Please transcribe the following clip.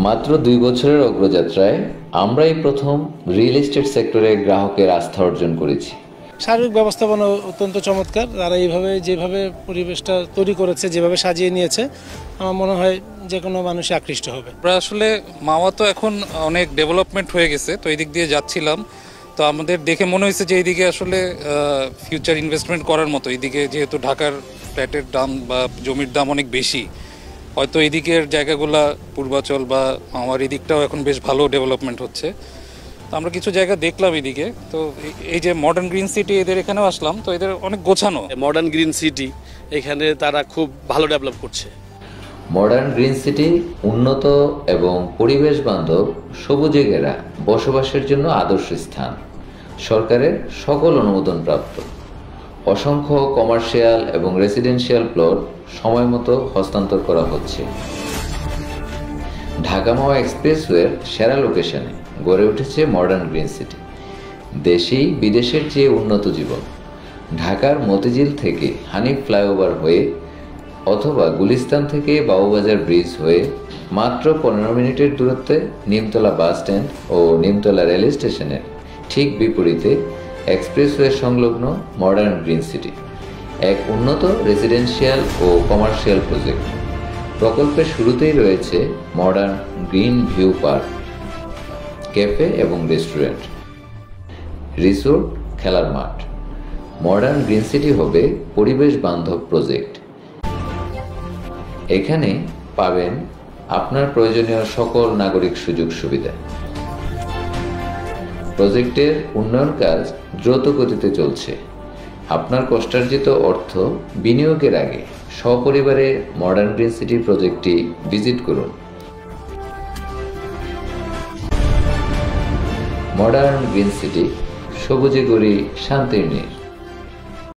মাত্র ২ বছরের অগ্রযাত্রায় আমরাই প্রথম রিয়েল এস্টেট সেক্টরে গ্রাহকের আস্থা অর্জন করেছি। সার্বিক ব্যবস্থাপনা অত্যন্ত চমৎকার। তারা এইভাবে যেভাবে পরিবেশটা তৈরি করেছে, যেভাবে সাজিয়ে নিয়েছে, আমার মনে হয় যে কোনো মানুষই আকৃষ্ট হবে। আমরা আসলে মাওয়া তো এখন অনেক ডেভেলপমেন্ট হয়ে গেছে, তো এই দিক দিয়ে যাচ্ছিলাম, তো আমাদের দেখে মনে হয়েছে যে এইদিকে আসলে ফিউচার ইনভেস্টমেন্ট করার মতো। এইদিকে যেহেতু ঢাকার ফ্ল্যাটের দাম বা জমির দাম অনেক বেশি, হয়তো এদিকের জায়গাগুলা পূর্বাচল বা আমার এদিকটাও এখন বেশ ভালো ডেভেলপমেন্ট হচ্ছে। তো আমরা কিছু জায়গা দেখলাম এদিকে, তো এই যে মডার্ন গ্রিন সিটি, এদের এখানেও আসলাম, তো এদের অনেক গোছানো। মডার্ন গ্রিন সিটি এখানে তারা খুব ভালো ডেভেলপ করছে। মডার্ন গ্রিন সিটি উন্নত এবং পরিবেশ বান্ধব সবুজে ঘেরা বসবাসের জন্য আদর্শ স্থান, সরকারের সকল অনুমোদন প্রাপ্ত। অসংখ্য কমার্শিয়াল এবং রেসিডেন্সিয়াল প্লট সময় মতো হস্তান্তর করা হচ্ছে। ঢাকা মাওয়া এক্সপ্রেসওয়ের সেরা লোকেশনে গড়ে উঠেছে মডার্ন গ্রিন সিটি। দেশি বিদেশের চেয়ে উন্নত জীবন। ঢাকার মতিঝিল থেকে হানিফ ফ্লাইওভার হয়ে অথবা গুলিস্তান থেকে বাবুবাজার ব্রিজ হয়ে মাত্র 15 মিনিটের দূরত্বে নিমতলা বাস স্ট্যান্ড ও নিমতলা রেল স্টেশনের ঠিক বিপরীতে এক্সপ্রেসওয়ে সংলগ্ন মডার্ন গ্রিন সিটি, এক উন্নত রেসিডেন্সিয়াল ও কমার্শিয়াল প্রজেক্ট। প্রকল্পের শুরুতেই রয়েছে modern green view park, cafe এবং রেস্টুরেন্ট, রিসোর্ট, খেলার মাঠ। মডার্ন গ্রিন সিটি হবে পরিবেশ বান্ধব প্রজেক্ট। এখানে পাবেন আপনার প্রয়োজনীয় সকল নাগরিক সুযোগ সুবিধা। প্রজেক্টের উন্নয়ন কাজ দ্রুত গতিতে চলছে। আপনার কষ্টার্জিত অর্থ বিনিয়োগের আগে সপরিবারে মডার্ন গ্রিন সিটি প্রজেক্টটি ভিজিট করুন। মডার্ন গ্রিন সিটি, সবুজে গড়ি শান্তির নীড়।